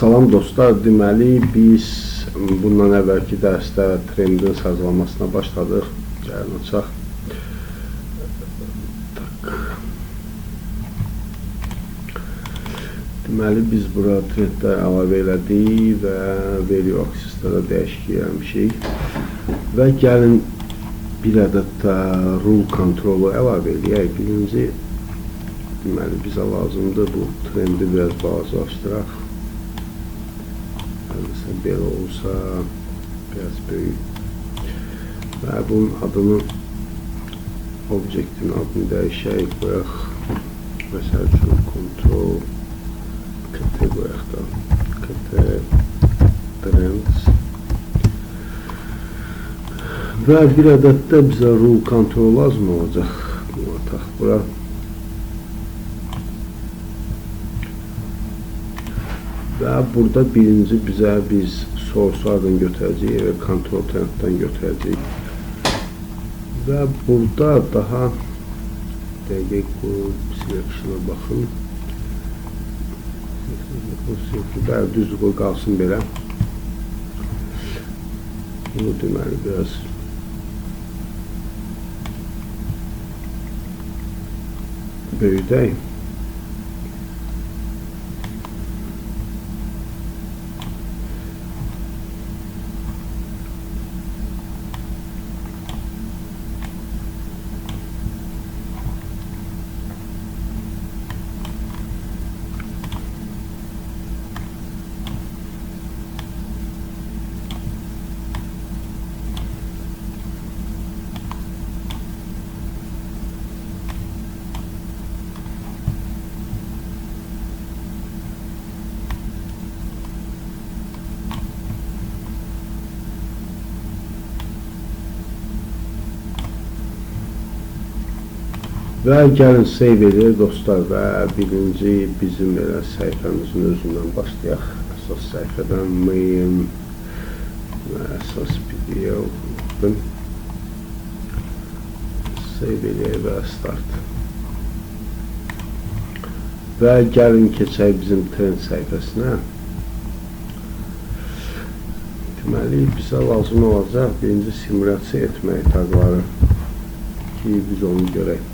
Salam dostlar, deməli biz bundan əvvəlki dərsdə trendin sazlamasına başladıq. Gəlin açaq. Deməli biz bura trendlər əlavə elədik və value axislərə dəyişiklik eləmişik. Və gəlin bir ədəd də rule kontrolu əlavə eləyək. Birinci, deməli bizə lazımdır bu trendi biraz balacalaşdıraq. Mesela belə olsa biraz böyük və bunun adını objektin adını dəyişək, qoyaq məsəl üçün control kt qoyaq da kt trends və bir ədəd də bizə rule kontrol lazım olacaq. Bunu ataq bura. Və burada birinci bizə biz source-lardan götürəcəyik və control trenddən götürəcəyik. Və burada daha dəqiq bu selection-a baxın. Bəli, düz qoy qalsın belə. Bunu deməli biraz böyüdək. Və gəlin save edək dostlar və birinci bizim elə səhifəmizin özündən başlayaq. Əsas səhifədən main və əsas video save edək və start. Və gəlin keçək bizim trend səhifəsinə. Deməli bizə lazım olacaq birinci simulyasiya etmək taqları ki biz onu görək.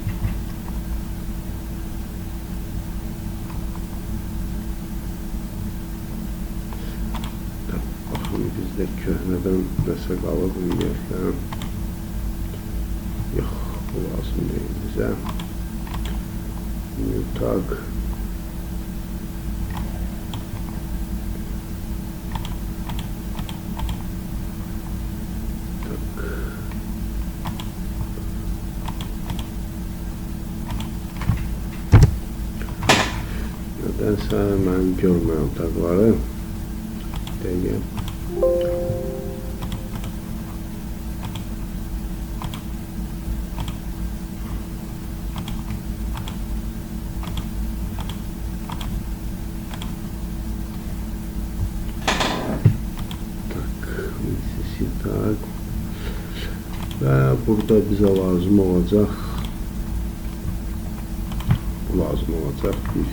Bizdə köhnədən nəsə qalıb ümumiyyətlə. Yox, bu lazım deyil bizə. New tag. Nədənsə mən görməyəm tagları. Deyəm. Və burada bizə lazım olacaq bir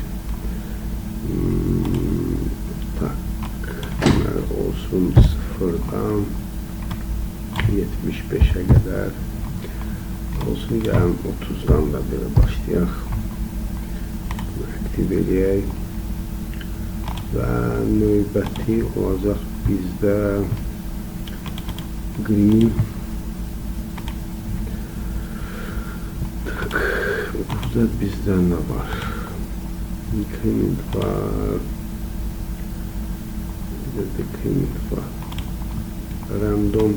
olsun 0-dan 75'e qədər olsun, gəlin 30'dan da belə başlayaq. Bunu aktiv eləyək və növbəti olacaq bizdə green. Burada bizdən nə var? Increment var. Decrement var. Random.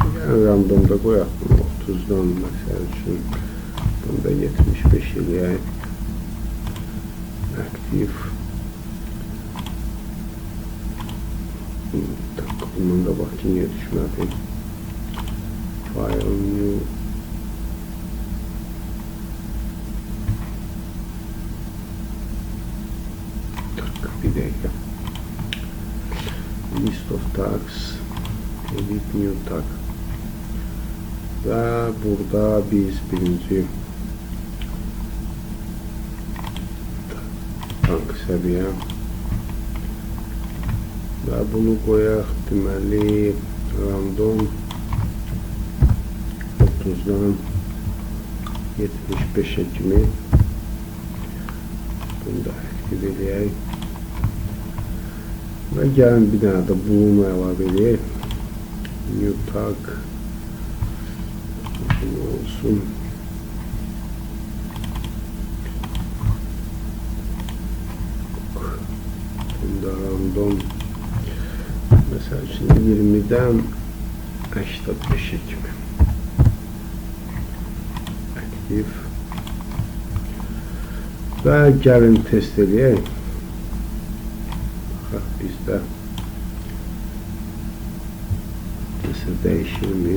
Yəni randomda qoyaq bunu 30'dan məsəl üçün. Bunda 75 eləyək. Aktiv. Bundan da bax ki niyə düşmədi. File new. Bir dəqiqə. List of tags, edit new tag və burada biz birinci tank səviyyə Və bunu qoyaq, deməli, random 30-dan 75-ə kimi. Bunu da aktiv edək. Və gəlin bir dənə də bunu əlavə edək. New tag bu olsun. Bunda random məsəl üçün 20-dən 85-ə kimi aktiv. Və gəlin test edək. Bax, bizdə nəsə dəyişirmi?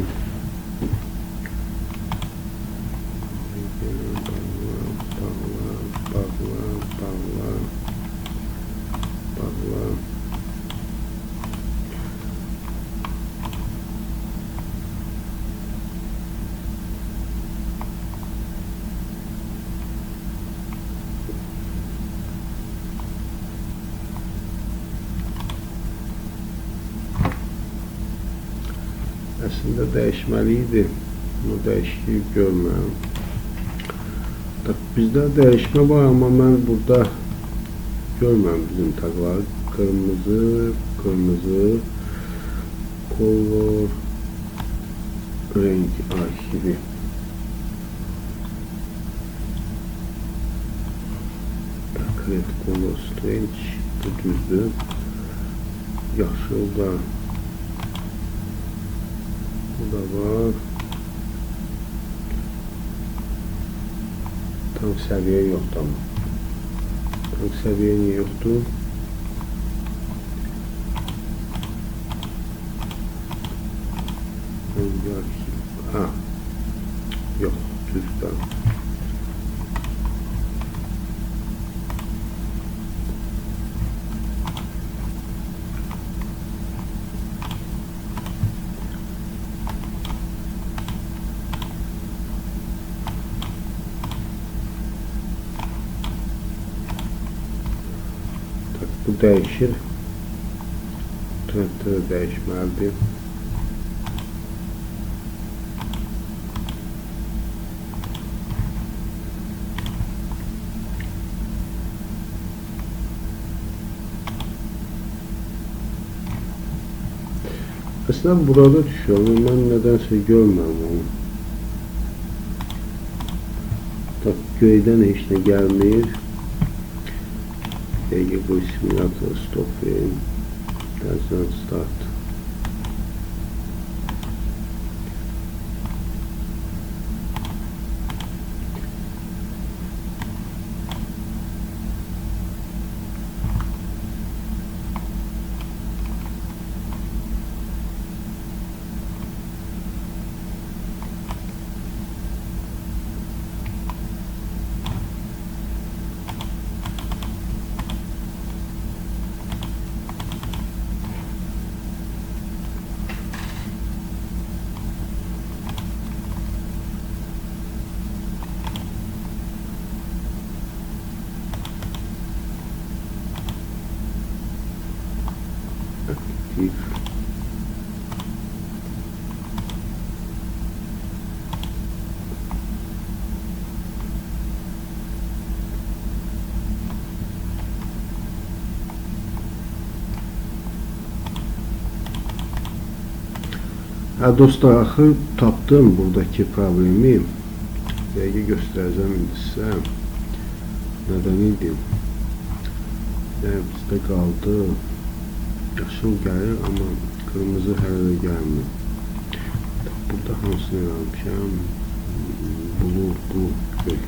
Bağla. Əslində dəyişməliydi. Bunu dəyişiklik görməm. Bizdə dəyişmə var, amma mən burada görməm bizim taqları. Kırmızı, color, renk arxivi. Red color strange, bu düzdür. Yaşıl da bu da var. Tam səviyyə yoxdur amma. Tam səviyyə niyə yoxdur? Ha, yox, düzdür. Bu dəyişir. Trenddə dəyişməlidir. Əslən burada düşüyor, amma mən nədənsə görməm onu. Bax, göydən heç nə gəlmir. Dəqiqə bu simulator stop verin. Does not start. Aktif. Ha dostlar, axır tapdım buradaki problemi. Dəqiqə göstərəcəm indi sizə. Nədən idi? Bizdə qaldı. Yaşıl gəlir, amma kırmızı hələ də gəlmir. Burada hansını yazmışam? Bu göy.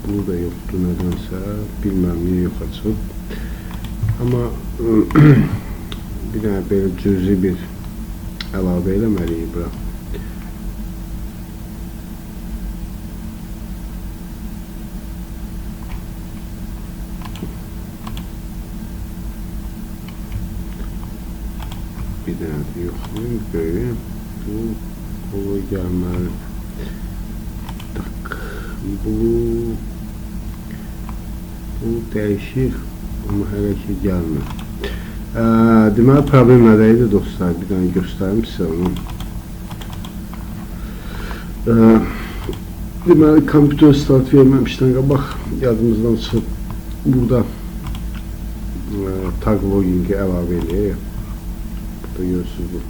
Bu da yoxdur nədənsə. Bilməm niyə yox açıb. Amma bir dənə belə cüzi bir əlavə eləməliyik bura. Bir dənə yoxlayayım, göreyim. Bu kolu gəlməli. Tak, bu dəyişir, amma hələ ki gəlmir. deməli problem nədəydi dostlar? Bir dənə göstərim sizə onu. Deməli kompüter start verməmişdən qabaq yadımızdan çıxıb burada tag logingi əlavə eləyək. Burada görürsünüz bu.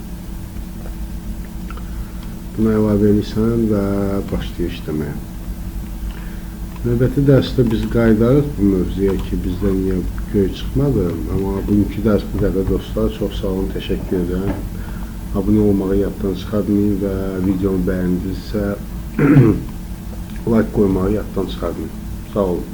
Buna əlavə eləyirsən və başlayır işləməyə. Növbəti dərsdə biz qayıdarıq bu mövzuya ki, bizdən niyə göy çıxmadı. Amma bugünkü dərs bu qədər dostlar. Çox sağ olun, təşəkkür edirəm. Abunə olmağı yaddan çıxarmayın və videonu bəyəndinizsə like qoymağı yaddan çıxarmayın. Sağ olun.